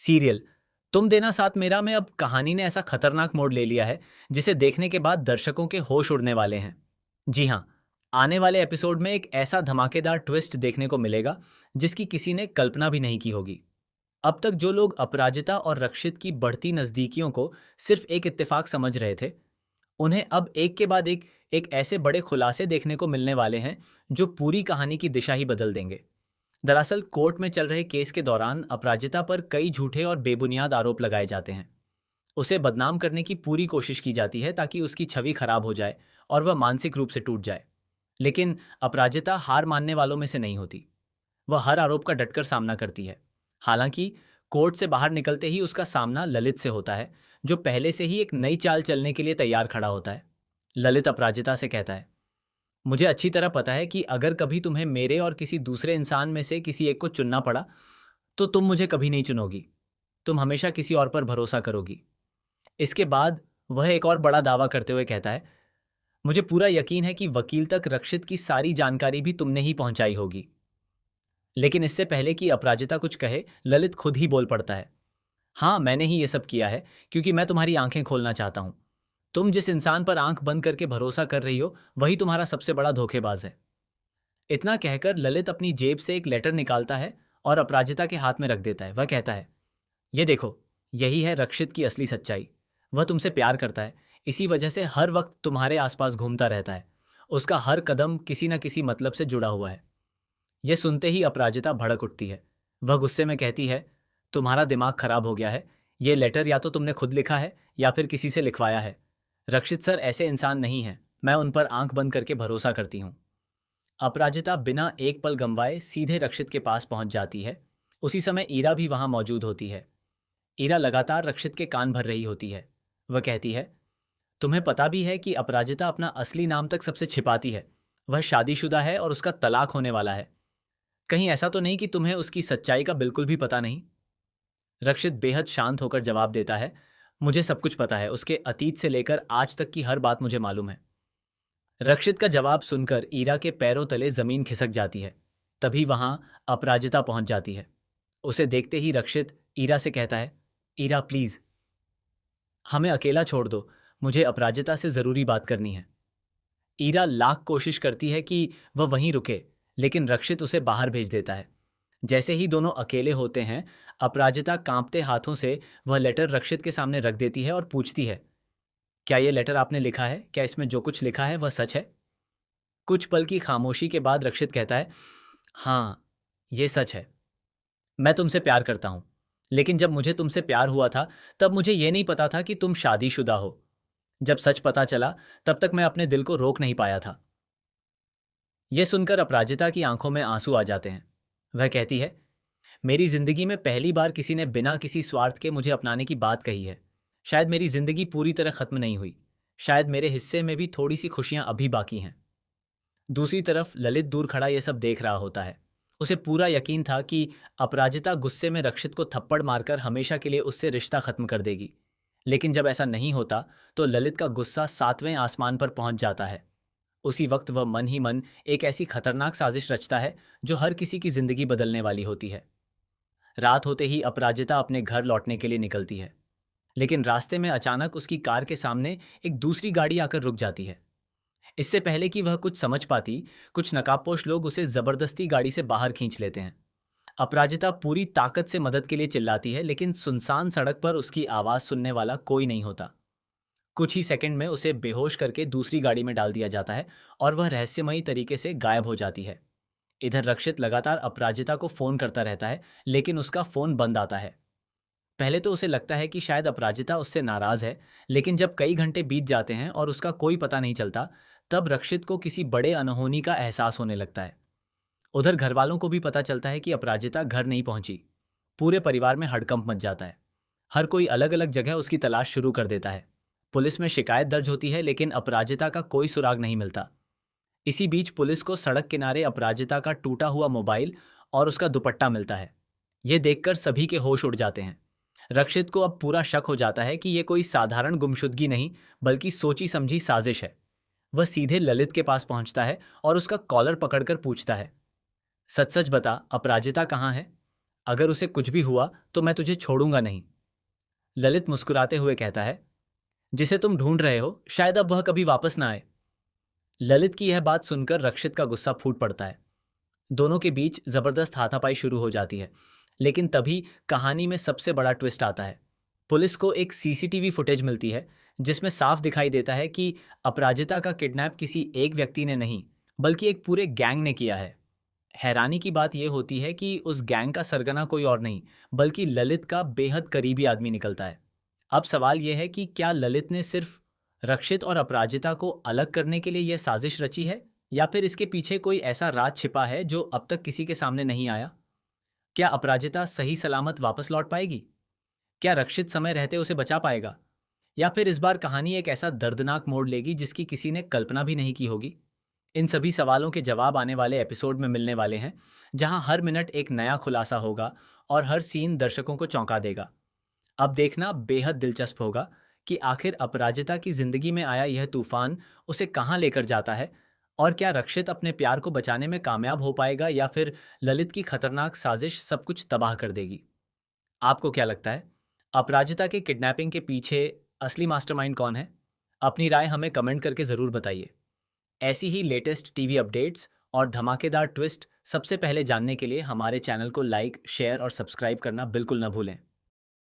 Serial तुम देना साथ मेरा में अब कहानी ने ऐसा खतरनाक मोड़ ले लिया है जिसे देखने के बाद दर्शकों के होश उड़ने वाले हैं। जी हाँ, आने वाले एपिसोड में एक ऐसा धमाकेदार ट्विस्ट देखने को मिलेगा जिसकी किसी ने कल्पना भी नहीं की होगी। अब तक जो लोग अपराजिता और रक्षित की बढ़ती नजदीकियों को सिर्फ एक इत्तेफाक समझ रहे थे, उन्हें अब एक के बाद एक ऐसे बड़े खुलासे देखने को मिलने वाले हैं जो पूरी कहानी की दिशा ही बदल देंगे। दरअसल कोर्ट में चल रहे केस के दौरान अपराजिता पर कई झूठे और बेबुनियाद आरोप लगाए जाते हैं। उसे बदनाम करने की पूरी कोशिश की जाती है ताकि उसकी छवि खराब हो जाए और वह मानसिक रूप से टूट जाए। लेकिन अपराजिता हार मानने वालों में से नहीं होती। वह हर आरोप का डटकर सामना करती है। हालांकि कोर्ट से बाहर निकलते ही उसका सामना ललित से होता है, जो पहले से ही एक नई चाल चलने के लिए तैयार खड़ा होता है। ललित अपराजिता से कहता है, मुझे अच्छी तरह पता है कि अगर कभी तुम्हें मेरे और किसी दूसरे इंसान में से किसी एक को चुनना पड़ा तो तुम मुझे कभी नहीं चुनोगी। तुम हमेशा किसी और पर भरोसा करोगी। इसके बाद वह एक और बड़ा दावा करते हुए कहता है, मुझे पूरा यकीन है कि वकील तक रक्षित की सारी जानकारी भी तुमने ही पहुंचाई होगी। लेकिन इससे पहले कि अपराजिता कुछ कहे, ललित खुद ही बोल पड़ता है, हाँ, मैंने ही ये सब किया है क्योंकि मैं तुम्हारी आंखें खोलना चाहता हूं। तुम जिस इंसान पर आंख बंद करके भरोसा कर रही हो वही तुम्हारा सबसे बड़ा धोखेबाज है। इतना कहकर ललित अपनी जेब से एक लेटर निकालता है और अपराजिता के हाथ में रख देता है। वह कहता है, ये देखो, यही है रक्षित की असली सच्चाई। वह तुमसे प्यार करता है, इसी वजह से हर वक्त तुम्हारे आसपास घूमता रहता है। उसका हर कदम किसी न किसी मतलब से जुड़ा हुआ है। यह सुनते ही अपराजिता भड़क उठती है। वह गुस्से में कहती है, तुम्हारा दिमाग खराब हो गया है। ये लेटर या तो तुमने खुद लिखा है या फिर किसी से लिखवाया है। रक्षित सर ऐसे इंसान नहीं हैं। मैं उन पर आंख बंद करके भरोसा करती हूँ। अपराजिता बिना एक पल गंवाए सीधे रक्षित के पास पहुंच जाती है। उसी समय ईरा भी वहां मौजूद होती है। ईरा लगातार रक्षित के कान भर रही होती है। वह कहती है, तुम्हें पता भी है कि अपराजिता अपना असली नाम तक सबसे छिपाती है। वह शादीशुदा है और उसका तलाक होने वाला है। कहीं ऐसा तो नहीं कि तुम्हें उसकी सच्चाई का बिल्कुल भी पता नहीं? रक्षित बेहद शांत होकर जवाब देता है, मुझे सब कुछ पता है। उसके अतीत से लेकर आज तक की हर बात मुझे मालूम है। रक्षित का जवाब सुनकर ईरा के पैरों तले जमीन खिसक जाती है। तभी वहां अपराजिता पहुंच जाती है। उसे देखते ही रक्षित ईरा से कहता है, ईरा प्लीज, हमें अकेला छोड़ दो। मुझे अपराजिता से जरूरी बात करनी है। ईरा लाख कोशिश करती है कि वह वहीं रुके, लेकिन रक्षित उसे बाहर भेज देता है। जैसे ही दोनों अकेले होते हैं, अपराजिता कांपते हाथों से वह लेटर रक्षित के सामने रख देती है और पूछती है, क्या यह लेटर आपने लिखा है? क्या इसमें जो कुछ लिखा है वह सच है? कुछ पल की खामोशी के बाद रक्षित कहता है, हाँ, ये सच है। मैं तुमसे प्यार करता हूं। लेकिन जब मुझे तुमसे प्यार हुआ था तब मुझे ये नहीं पता था कि तुम शादीशुदा हो। जब सच पता चला तब तक मैं अपने दिल को रोक नहीं पाया था। यह सुनकर अपराजिता की आंखों में आंसू आ जाते हैं। वह कहती है, मेरी जिंदगी में पहली बार किसी ने बिना किसी स्वार्थ के मुझे अपनाने की बात कही है। शायद मेरी जिंदगी पूरी तरह खत्म नहीं हुई। शायद मेरे हिस्से में भी थोड़ी सी खुशियां अभी बाकी हैं। दूसरी तरफ ललित दूर खड़ा यह सब देख रहा होता है। उसे पूरा यकीन था कि अपराजिता गुस्से में रक्षित को थप्पड़ मारकर हमेशा के लिए उससे रिश्ता खत्म कर देगी। लेकिन जब ऐसा नहीं होता तो ललित का गुस्सा सातवें आसमान पर पहुंच जाता है। उसी वक्त वह मन ही मन एक ऐसी खतरनाक साजिश रचता है जो हर किसी की जिंदगी बदलने वाली होती है। रात होते ही अपराजिता अपने घर लौटने के लिए निकलती है। लेकिन रास्ते में अचानक उसकी कार के सामने एक दूसरी गाड़ी आकर रुक जाती है। इससे पहले कि वह कुछ समझ पाती, कुछ नकाबपोश लोग उसे जबरदस्ती गाड़ी से बाहर खींच लेते हैं। अपराजिता पूरी ताकत से मदद के लिए चिल्लाती है, लेकिन सुनसान सड़क पर उसकी आवाज सुनने वाला कोई नहीं होता। कुछ ही सेकंड में उसे बेहोश करके दूसरी गाड़ी में डाल दिया जाता है और वह रहस्यमयी तरीके से गायब हो जाती है। इधर रक्षित लगातार अपराजिता को फोन करता रहता है, लेकिन उसका फोन बंद आता है। पहले तो उसे लगता है कि शायद अपराजिता उससे नाराज है, लेकिन जब कई घंटे बीत जाते हैं और उसका कोई पता नहीं चलता, तब रक्षित को किसी बड़े अनहोनी का एहसास होने लगता है। उधर घर वालों को भी पता चलता है कि अपराजिता घर नहीं पहुंची। पूरे परिवार में हड़कंप मच जाता है। हर कोई अलग अलग जगह उसकी तलाश शुरू कर देता है। पुलिस में शिकायत दर्ज होती है, लेकिन अपराजिता का कोई सुराग नहीं मिलता। इसी बीच पुलिस को सड़क किनारे अपराजिता का टूटा हुआ मोबाइल और उसका दुपट्टा मिलता है। ये देखकर सभी के होश उड़ जाते हैं। रक्षित को अब पूरा शक हो जाता है कि यह कोई साधारण गुमशुदगी नहीं, बल्कि सोची समझी साजिश है। वह सीधे ललित के पास पहुंचता है और उसका कॉलर पकड़कर पूछता है, सच सच बता, अपराजिता कहाँ है? अगर उसे कुछ भी हुआ तो मैं तुझे छोड़ूंगा नहीं। ललित मुस्कुराते हुए कहता है, जिसे तुम ढूंढ रहे हो शायद अब वह कभी वापस ना आए। ललित की यह बात सुनकर रक्षित का गुस्सा फूट पड़ता है। दोनों के बीच जबरदस्त हाथापाई शुरू हो जाती है। लेकिन तभी कहानी में सबसे बड़ा ट्विस्ट आता है। पुलिस को एक सीसीटीवी फुटेज मिलती है जिसमें साफ दिखाई देता है कि अपराजिता का किडनैप किसी एक व्यक्ति ने नहीं, बल्कि एक पूरे गैंग ने किया है। हैरानी की बात यह होती है कि उस गैंग का सरगना कोई और नहीं, बल्कि ललित का बेहद करीबी आदमी निकलता है। अब सवाल यह है कि क्या ललित ने सिर्फ रक्षित और अपराजिता को अलग करने के लिए यह साजिश रची है, या फिर इसके पीछे कोई ऐसा राज छिपा है जो अब तक किसी के सामने नहीं आया? क्या अपराजिता सही सलामत वापस लौट पाएगी? क्या रक्षित समय रहते उसे बचा पाएगा? या फिर इस बार कहानी एक ऐसा दर्दनाक मोड़ लेगी जिसकी किसी ने कल्पना भी नहीं की होगी? इन सभी सवालों के जवाब आने वाले एपिसोड में मिलने वाले हैं, जहां हर मिनट एक नया खुलासा होगा और हर सीन दर्शकों को चौंका देगा। अब देखना बेहद दिलचस्प होगा कि आखिर अपराजिता की जिंदगी में आया यह तूफान उसे कहां लेकर जाता है, और क्या रक्षित अपने प्यार को बचाने में कामयाब हो पाएगा या फिर ललित की खतरनाक साजिश सब कुछ तबाह कर देगी। आपको क्या लगता है, अपराजिता के किडनैपिंग के पीछे असली मास्टरमाइंड कौन है? अपनी राय हमें कमेंट करके ज़रूर बताइए। ऐसी ही लेटेस्ट टीवी अपडेट्स और धमाकेदार ट्विस्ट सबसे पहले जानने के लिए हमारे चैनल को लाइक, शेयर और सब्सक्राइब करना बिल्कुल न भूलें।